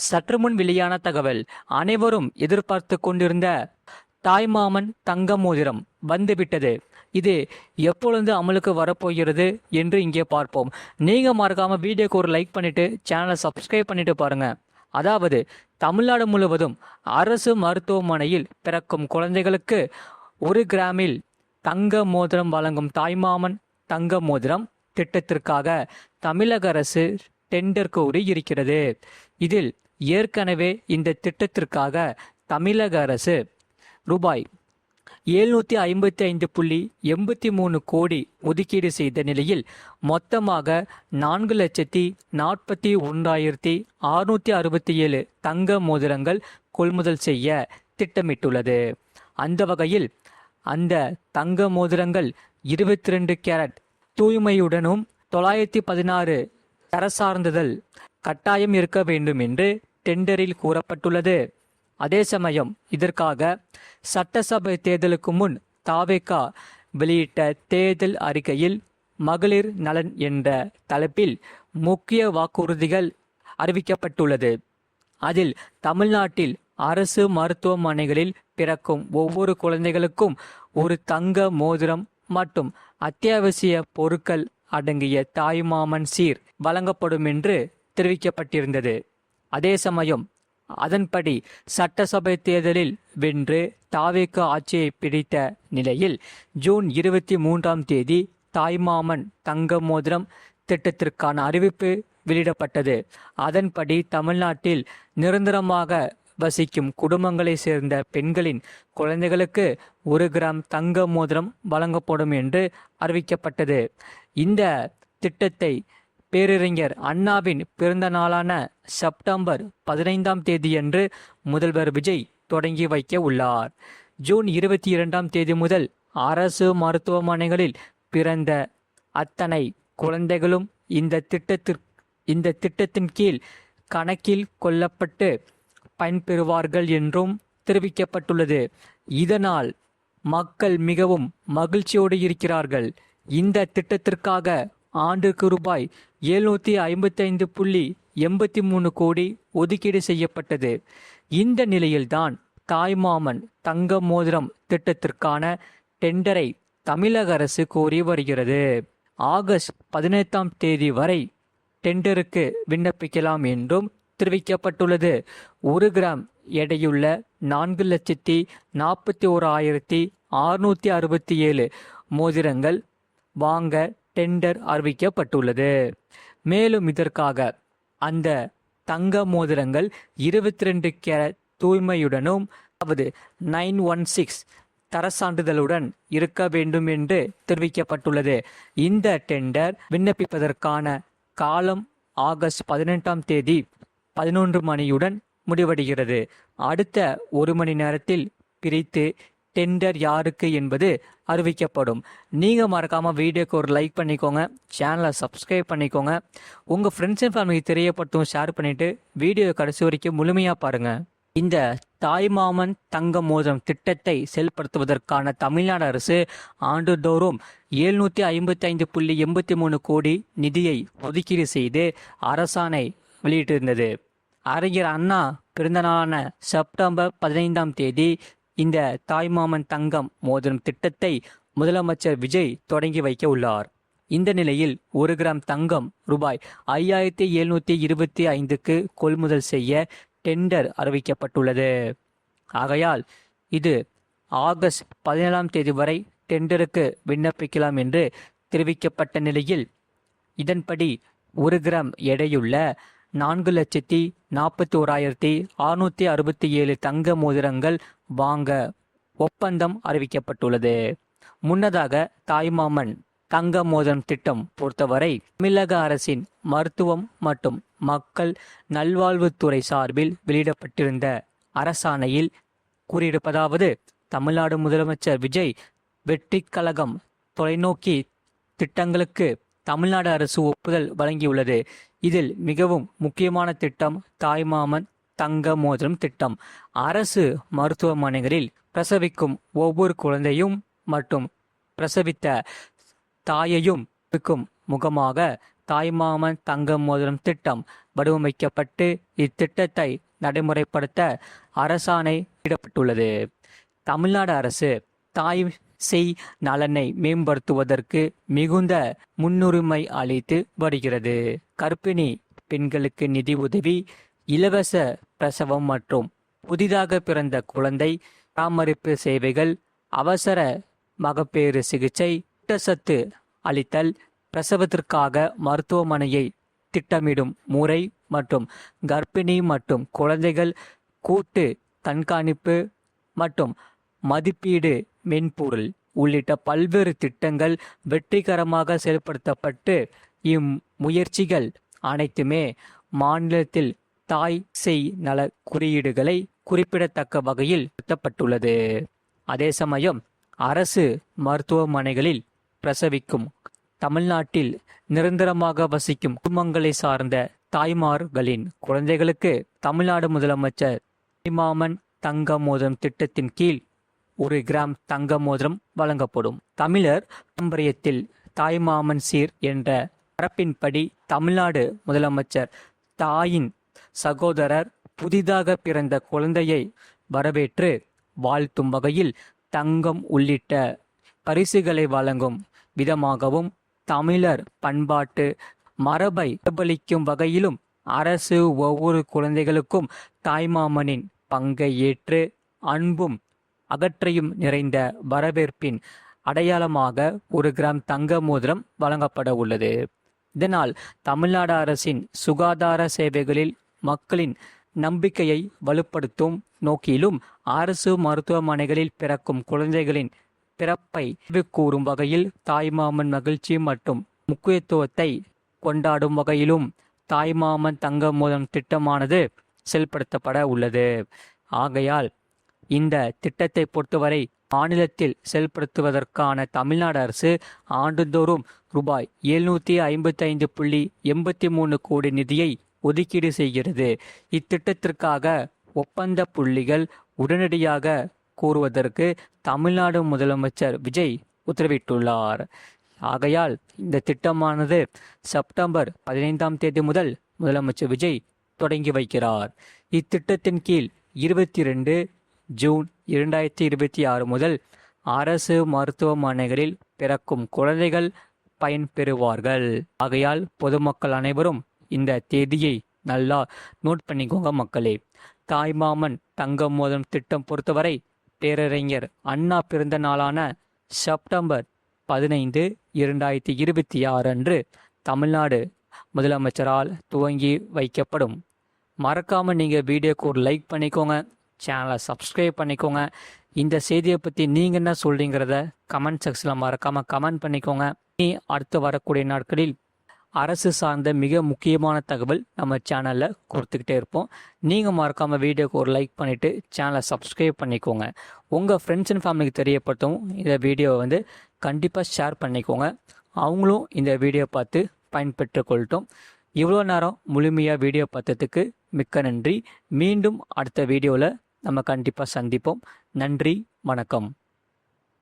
சற்று முன் வெளியான தகவல். அனைவரும் எதிர்பார்த்து கொண்டிருந்த தாய்மாமன் தங்க மோதிரம் வந்துவிட்டது. இது எப்பொழுது அமலுக்கு வரப்போகிறது என்று இங்கே பார்ப்போம். நீங்க மறக்காம வீடியோக்கு ஒரு லைக் பண்ணிட்டு சேனலை சப்ஸ்கிரைப் பண்ணிட்டு பாருங்க. அதாவது தமிழ்நாடு முழுவதும் அரசு மருத்துவமனையில் பிறக்கும் குழந்தைகளுக்கு 1 கிராமில் தங்க மோதிரம் வழங்கும் தாய்மாமன் தங்க மோதிரம் திட்டத்திற்காக தமிழக அரசு டெண்டர் கோரி இருக்கிறது. இதில் ஏற்கனவே இந்த திட்டத்திற்காக தமிழக அரசு ரூபாய் 755.83 கோடி ஒதுக்கீடு செய்த நிலையில் மொத்தமாக 4,41,667 தங்க மோதிரங்கள் கொள்முதல் செய்ய திட்டமிட்டுள்ளது. அந்த வகையில் அந்த தங்க மோதிரங்கள் 22 கேரட் தூய்மையுடனும் 916 தர சார்ந்ததல் கட்டாயம் இருக்க வேண்டும் என்று டெண்டரில் கூறப்பட்டுள்ளது. அதே சமயம் இதற்காக சட்டசபை தேர்தலுக்கு முன் தாவேகா வெளியிட்ட தேர்தல் அறிக்கையில் மகளிர் நலன் என்ற தலைப்பில் முக்கிய வாக்குறுதிகள் அறிவிக்கப்பட்டுள்ளது. அதில் தமிழ்நாட்டில் அரசு மருத்துவமனைகளில் பிறக்கும் ஒவ்வொரு குழந்தைகளுக்கும் 1 தங்க மோதிரம் மற்றும் அத்தியாவசிய பொருட்கள் அடங்கிய தாய்மாமன் சீர் வழங்கப்படும் என்று தெரிவிக்கப்பட்டிருந்தது. அதே சமயம் அதன்படி சட்டசபை தேர்தலில் வென்று தாவேகா ஆட்சியை பிடித்த நிலையில் ஜூன் 23ஆம் தேதி தாய்மாமன் தங்க மோதிரம் திட்டத்திற்கான அறிவிப்பு வெளியிடப்பட்டது. அதன்படி தமிழ்நாட்டில் நிரந்தரமாக வசிக்கும் குடும்பங்களை சேர்ந்த பெண்களின் குழந்தைகளுக்கு 1 கிராம் தங்க மோதிரம் வழங்கப்படும் என்று அறிவிக்கப்பட்டது. இந்த திட்டத்தை பேரறிஞர் அண்ணாவின் பிறந்த நாளான செப்டம்பர் 15ஆம் தேதியன்று முதல்வர் விஜய் தொடங்கி வைக்க உள்ளார். ஜூன் 22ஆம் தேதி முதல் அரசு மருத்துவமனைகளில் பிறந்த அத்தனை குழந்தைகளும் இந்த திட்டத்தின் கீழ் கணக்கில் கொள்ளப்பட்டு பயன்பெறுவார்கள் என்றும் தெரிவிக்கப்பட்டுள்ளது. இதனால் மக்கள் மிகவும் மகிழ்ச்சியோடு இருக்கிறார்கள். இந்த திட்டத்திற்காக ஆண்டுக்கு ரூபாய் 755.83 கோடி ஒதுக்கீடு செய்யப்பட்டது. இந்த நிலையில்தான் தாய்மாமன் தங்க மோதிரம் திட்டத்திற்கான டெண்டரை தமிழக அரசு கோரி வருகிறது. ஆகஸ்ட் 18ஆம் தேதி வரை டெண்டருக்கு விண்ணப்பிக்கலாம் என்றும் தெரிவிக்கப்பட்டுள்ளது. 1 கிராம் எடையுள்ள 4,41,667 மோதிரங்கள் வாங்க டெண்டர் அறிவிக்கப்பட்டுள்ளது. மேலும் இதற்காக அந்த தங்க மோதிரங்கள் 22 கேரட் தூய்மையுடனும் அதாவது 916 தர சான்றிதழுடன் இருக்க வேண்டும் என்று தெரிவிக்கப்பட்டுள்ளது. இந்த டெண்டர் விண்ணப்பிப்பதற்கான காலம் ஆகஸ்ட் 18ஆம் தேதி 11 மணியுடன் முடிவடைகிறது. அடுத்த 1 மணி நேரத்தில் பிரித்து டெண்டர் யாருக்கு என்பது அறிவிக்கப்படும். நீங்கள் மறக்காமல் வீடியோக்கு ஒரு லைக் பண்ணிக்கோங்க, சேனலை சப்ஸ்கிரைப் பண்ணிக்கோங்க, உங்கள் ஃப்ரெண்ட்ஸ் அண்ட் ஃபேமிலிக்கு தெரியப்படுத்தும் ஷேர் பண்ணிவிட்டு வீடியோ கடைசி வரைக்கும் முழுமையாக பாருங்கள். இந்த தாய்மாமன் தங்க மோதிரம் திட்டத்தை செயல்படுத்துவதற்கான தமிழ்நாடு அரசு ஆண்டுதோறும் 755.83 கோடி நிதியை ஒதுக்கீடு செய்து அரசாணை வெளியிட்டிருந்தது. அறிஞர் அண்ணா பிறந்த நாளான செப்டம்பர் 15ஆம் தேதி இந்த தாய்மாமன் தங்கம் மோதிரம் திட்டத்தை முதலமைச்சர் விஜய் தொடங்கி வைக்க உள்ளார். இந்த நிலையில் 1 கிராம் தங்கம் ரூபாய் 5,725க்கு கொள்முதல் செய்ய டெண்டர் அறிவிக்கப்பட்டுள்ளது. ஆகையால் இது ஆகஸ்ட் 17ஆம் தேதி வரை டெண்டருக்கு விண்ணப்பிக்கலாம் என்று தெரிவிக்கப்பட்ட நிலையில் இதன்படி 1 கிராம் எடையுள்ள 4,41,667 தங்க மோதிரங்கள் வாங்க ஒப்பந்தம் அறிவிக்கப்பட்டுள்ளது. முன்னதாக தாய்மாமன் தங்க மோதிரம் திட்டம் பொறுத்தவரை தமிழக அரசின் மருத்துவம் மற்றும் மக்கள் நல்வாழ்வுத்துறை சார்பில் வெளியிடப்பட்டிருந்த அரசாணையில் கூறியிருப்பதாவது, தமிழ்நாடு முதலமைச்சர் விஜய் வெற்றி கழகம் தொலைநோக்கி திட்டங்களுக்கு தமிழ்நாடு அரசு ஒப்புதல் வழங்கியுள்ளது. இதில் மிகவும் முக்கியமான திட்டம் தாய்மாமன் தங்க மோதிரம் திட்டம். அரசு மருத்துவமனைகளில் பிரசவிக்கும் ஒவ்வொரு குழந்தையும் மற்றும் பிரசவித்த தாயையும் முகமாக தாய்மாமன் தங்க மோதிரம் திட்டம் வடிவமைக்கப்பட்டு இத்திட்டத்தை நடைமுறைப்படுத்த அரசாணை இடப்பட்டுள்ளது. தமிழ்நாடு அரசு தாய் சேய் நலனை மேம்படுத்துவதற்கு மிகுந்த முன்னுரிமை அளித்து வருகிறது. கர்ப்பிணி பெண்களுக்கு நிதி உதவி, இலவச பிரசவம் மற்றும் புதிதாக பிறந்த குழந்தை பராமரிப்பு சேவைகள், அவசர மகப்பேறு சிகிச்சை, ஊட்டச்சத்து அளித்தல், பிரசவத்திற்காக மருத்துவமனையை திட்டமிடும் முறை மற்றும் கர்ப்பிணி மற்றும் குழந்தைகள் கூட்டு கண்காணிப்பு மற்றும் மதிப்பீடு மென்பொருள் உள்ளிட்ட பல்வேறு திட்டங்கள் வெற்றிகரமாக செயல்படுத்தப்பட்டு இம்முயற்சிகள் அனைத்துமே மாநிலத்தில் தாய் சேய் நல குறியீடுகளை குறிப்பிடத்தக்க வகையில் நடத்தப்பட்டுள்ளது. அதே சமயம் அரசு மருத்துவமனைகளில் பிரசவிக்கும் தமிழ்நாட்டில் நிரந்தரமாக வசிக்கும் குடும்பங்களை சார்ந்த தாய்மார்களின் குழந்தைகளுக்கு தமிழ்நாடு முதலமைச்சர் தாய்மாமன் தங்க மோதிரம் திட்டத்தின் கீழ் 1 கிராம் தங்க மோதிரம் வழங்கப்படும். தமிழர் பாரம்பரியத்தில் தாய்மாமன் சீர் என்ற மரபின்படி தமிழ்நாடு முதலமைச்சர் தாயின் சகோதரர் புதிதாக பிறந்த குழந்தையை வரவேற்று வாழ்த்தும் வகையில் தங்கம் உள்ளிட்ட பரிசுகளை வழங்கும் விதமாகவும் தமிழர் பண்பாட்டு மரபை பிரபலிக்கும் வகையிலும் அரசு ஒவ்வொரு குழந்தைகளுக்கும் தாய்மாமனின் பங்கை ஏற்று அன்பும் அகற்றையும் நிறைந்த வரவேற்பின் அடையாளமாக 1 கிராம் தங்க மோதிரம் வழங்கப்பட உள்ளது. இதனால் தமிழ்நாடு அரசின் சுகாதார சேவைகளில் மக்களின் நம்பிக்கையை வலுப்படுத்தும் நோக்கிலும் அரசு மருத்துவமனைகளில் பிறக்கும் குழந்தைகளின் பிறப்பை கூறும் வகையில் தாய்மாமன் மகிழ்ச்சி மற்றும் முக்கியத்துவத்தை கொண்டாடும் வகையிலும் தாய்மாமன் தங்க மோதிரம் திட்டமானது செயல்படுத்தப்பட உள்ளது. ஆகையால் இந்த திட்டத்தை பொறுத்தவரை மாநிலத்தில் செயல்படுத்துவதற்கான தமிழ்நாடு அரசு ஆண்டுதோறும் ரூபாய் 755.83 கோடி நிதியை ஒதுக்கீடு செய்கிறது. இத்திட்டத்திற்காக ஒப்பந்த புள்ளிகள் உடனடியாக கூறுவதற்கு தமிழ்நாடு முதலமைச்சர் விஜய் உத்தரவிட்டுள்ளார். ஆகையால் இந்த திட்டமானது செப்டம்பர் 15ஆம் தேதி முதல் முதலமைச்சர் விஜய் தொடங்கி வைக்கிறார். இத்திட்டத்தின் கீழ் 22 ஜூன் 2026 முதல் அரசு மருத்துவமனைகளில் பிறக்கும் குழந்தைகள் பயன்பெறுவார்கள். ஆகையால் பொதுமக்கள் அனைவரும் இந்த தேதியை நல்லா நோட் பண்ணிக்கோங்க மக்களே. தாய்மாமன் தங்க மோதிரம் திட்டம் பொறுத்தவரை பேரறிஞர் அண்ணா பிறந்த நாளான செப்டம்பர் 15, 2026 அன்று தமிழ்நாடு முதலமைச்சரால் துவங்கி வைக்கப்படும். மறக்காம நீங்க வீடியோக்கு ஒரு லைக் பண்ணிக்கோங்க, சேனலை சப்ஸ்கிரைப் பண்ணிக்கோங்க. இந்த செய்தியை பற்றி நீங்கள் என்ன சொல்கிறீங்கிறத கமெண்ட் செக்ஷனில் மறக்காமல் கமெண்ட் பண்ணிக்கோங்க. அடுத்து வரக்கூடிய நாட்களில் அரசு சார்ந்த மிக முக்கியமான தகவல் நம்ம சேனலில் கொடுத்துக்கிட்டே இருப்போம். நீங்கள் மறக்காமல் வீடியோக்கு ஒரு லைக் பண்ணிவிட்டு சேனலை சப்ஸ்கிரைப் பண்ணிக்கோங்க. உங்கள் ஃப்ரெண்ட்ஸ் அண்ட் ஃபேமிலிக்கு தெரியப்படுத்தவும் இந்த வீடியோவை கண்டிப்பாக ஷேர் பண்ணிக்கோங்க. அவங்களும் இந்த வீடியோ பார்த்து பயன்பெற்று கொள்ளட்டும். இவ்வளோ நேரம் முழுமையாக வீடியோ பார்த்ததுக்கு மிக்க நன்றி. மீண்டும் அடுத்த வீடியோவில் நம்ம கண்டிப்பாக சந்திப்போம். நன்றி, வணக்கம்.